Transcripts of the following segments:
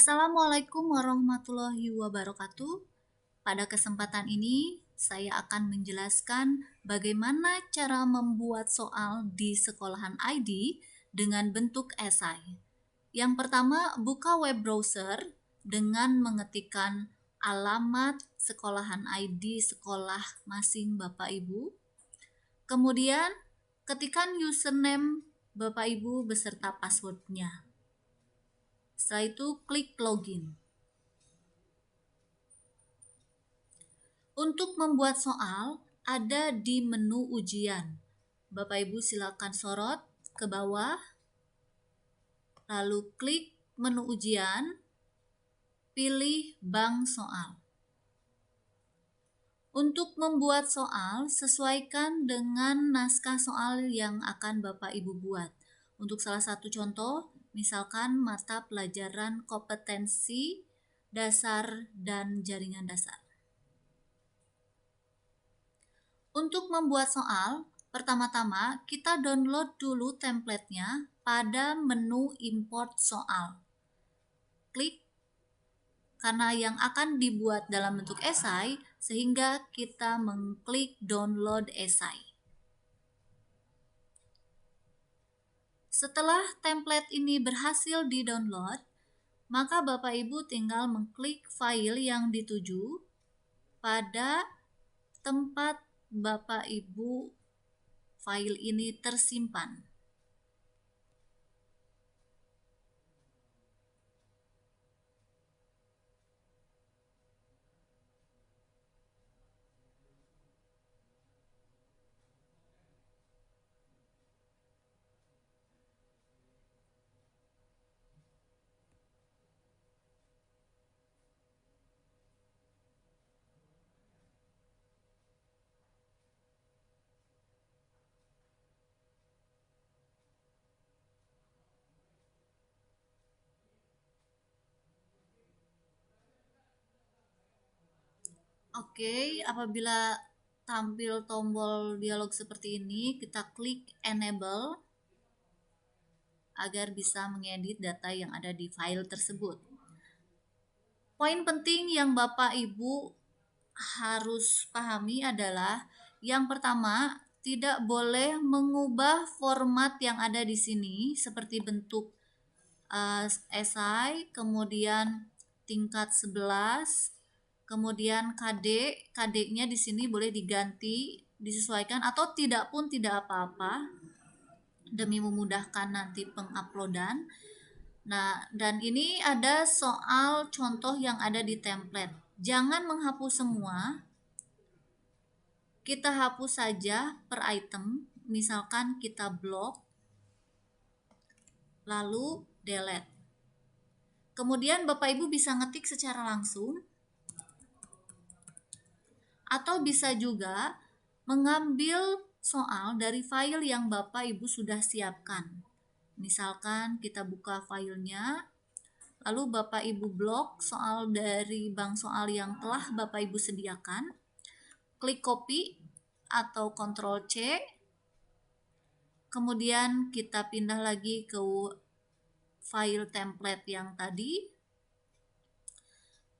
Assalamualaikum warahmatullahi wabarakatuh. Pada kesempatan ini, saya akan menjelaskan bagaimana cara membuat soal di sekolahan ID dengan bentuk esai. Yang pertama, buka web browser dengan mengetikkan alamat sekolahan ID sekolah masing Bapak Ibu. Kemudian, ketikkan username Bapak Ibu beserta passwordnya. Setelah itu, klik login. Untuk membuat soal, ada di menu ujian. Bapak Ibu silakan sorot ke bawah, lalu klik menu ujian, pilih bank soal. Untuk membuat soal, sesuaikan dengan naskah soal yang akan Bapak Ibu buat. Untuk salah satu contoh, misalkan mata pelajaran kompetensi dasar dan jaringan dasar. Untuk membuat soal, pertama-tama kita download dulu template-nya pada menu import soal. Klik karena yang akan dibuat dalam bentuk esai, sehingga kita mengklik download esai. Setelah template ini berhasil di-download, maka Bapak Ibu tinggal mengklik file yang dituju pada tempat Bapak Ibu file ini tersimpan. Oke, apabila tampil tombol dialog seperti ini, kita klik enable agar bisa mengedit data yang ada di file tersebut. Poin penting yang Bapak Ibu harus pahami adalah yang pertama, tidak boleh mengubah format yang ada di sini seperti bentuk esai, kemudian tingkat 11, kemudian KD-nya di sini boleh diganti, disesuaikan atau tidak pun tidak apa-apa demi memudahkan nanti penguploadan. Nah, dan ini ada soal contoh yang ada di template. Jangan menghapus semua. Kita hapus saja per item. Misalkan kita blok, lalu delete. Kemudian Bapak Ibu bisa ngetik secara langsung, atau bisa juga mengambil soal dari file yang Bapak Ibu sudah siapkan. Misalkan kita buka filenya, lalu Bapak Ibu blok soal dari bank soal yang telah Bapak Ibu sediakan, klik copy atau Ctrl C, kemudian kita pindah lagi ke file template yang tadi.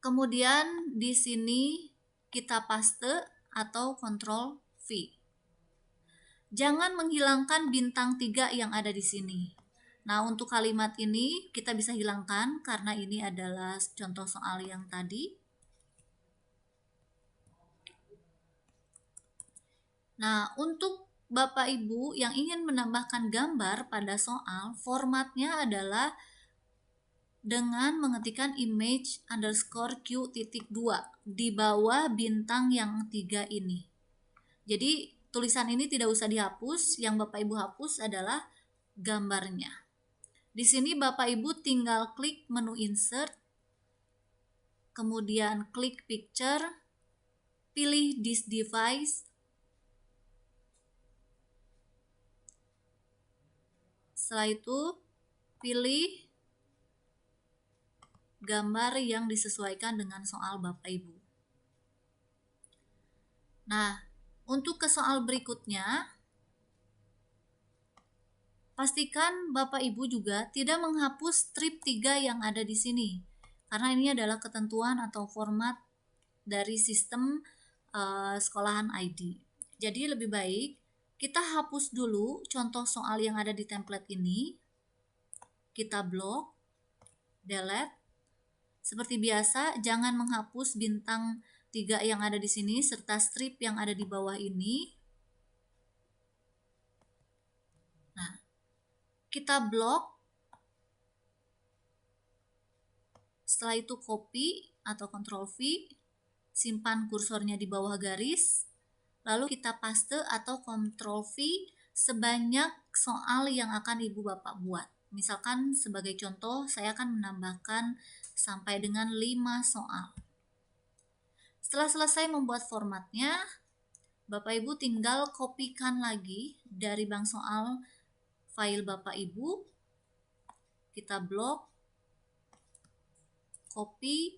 Kemudian di sini kita paste atau Ctrl V. Jangan menghilangkan bintang 3 yang ada di sini. Nah, untuk kalimat ini kita bisa hilangkan karena ini adalah contoh soal yang tadi. Nah, untuk Bapak Ibu yang ingin menambahkan gambar pada soal, formatnya adalah dengan mengetikkan image underscore q.2 di bawah bintang yang 3 ini. Jadi tulisan ini tidak usah dihapus, yang Bapak Ibu hapus adalah gambarnya. Di sini Bapak Ibu tinggal klik menu insert, kemudian klik picture, pilih this device, setelah itu pilih gambar yang disesuaikan dengan soal Bapak Ibu. Nah, untuk ke soal berikutnya, pastikan Bapak Ibu juga tidak menghapus strip 3 yang ada di sini. karena ini adalah ketentuan atau format dari sistem sekolahan ID. Jadi lebih baik kita hapus dulu contoh soal yang ada di template ini, kita blok, delete. Seperti biasa, jangan menghapus bintang 3 yang ada di sini serta strip yang ada di bawah ini. Nah, kita blok. Setelah itu copy atau Ctrl V, simpan kursornya di bawah garis, lalu kita paste atau Ctrl V sebanyak soal yang akan Ibu Bapak buat. Misalkan sebagai contoh, saya akan menambahkan sampai dengan 5 soal. Setelah selesai membuat formatnya, Bapak Ibu tinggal kopikan lagi dari bank soal file Bapak Ibu. Kita blok, copy,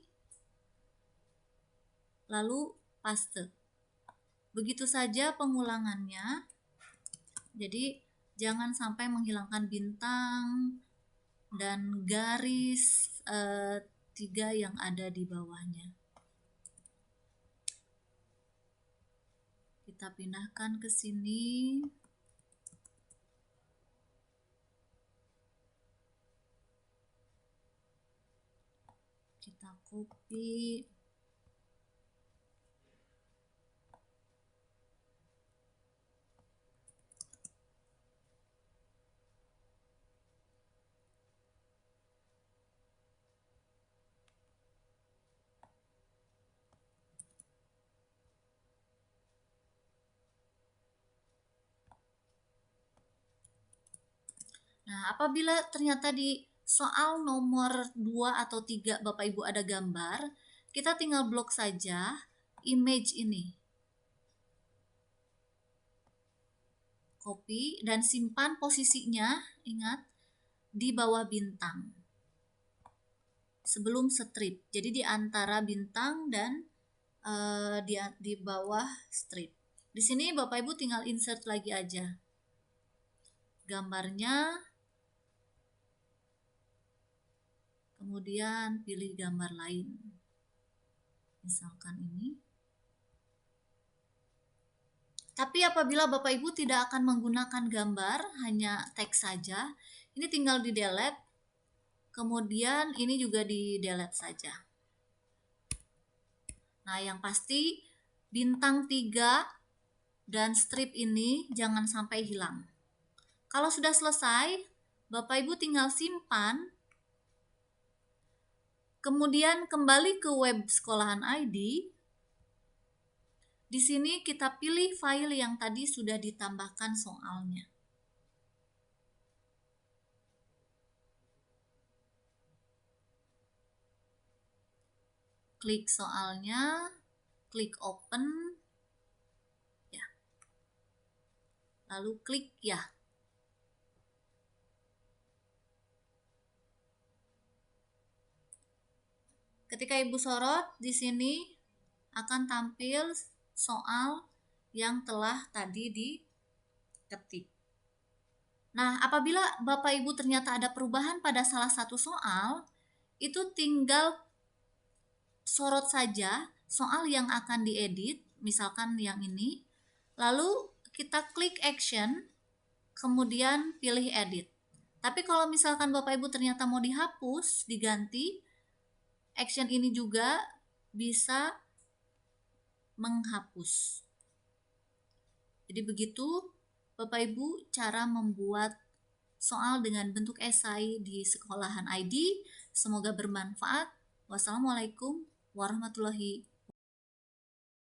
lalu paste. Begitu saja pengulangannya. Jadi jangan sampai menghilangkan bintang dan garis 3 yang ada di bawahnya. Kita pindahkan ke sini. Kita copy. Nah, apabila ternyata di soal nomor 2 atau 3 Bapak Ibu ada gambar, kita tinggal blok saja image ini. Copy dan simpan posisinya, ingat, di bawah bintang. Sebelum strip. Jadi di antara bintang dan di bawah strip. Di sini Bapak Ibu tinggal insert lagi aja gambarnya. Kemudian pilih gambar lain, misalkan ini. Tapi apabila Bapak Ibu tidak akan menggunakan gambar, hanya teks saja, ini tinggal di delete, kemudian ini juga di delete saja. Nah, yang pasti bintang 3 dan strip ini jangan sampai hilang. Kalau sudah selesai, Bapak Ibu tinggal simpan. Kemudian kembali ke web sekolahan ID. Di sini kita pilih file yang tadi sudah ditambahkan soalnya. Klik soalnya, klik open, ya. Lalu klik ya. Ketika Ibu sorot, di sini akan tampil soal yang telah tadi diketik. Nah, apabila Bapak Ibu ternyata ada perubahan pada salah satu soal, itu tinggal sorot saja soal yang akan diedit, misalkan yang ini, lalu kita klik action, kemudian pilih edit. Tapi kalau misalkan Bapak Ibu ternyata mau dihapus, diganti, action ini juga bisa menghapus. Jadi begitu Bapak Ibu cara membuat soal dengan bentuk esai di sekolahan ID. Semoga bermanfaat. Wassalamualaikum warahmatullahi wabarakatuh.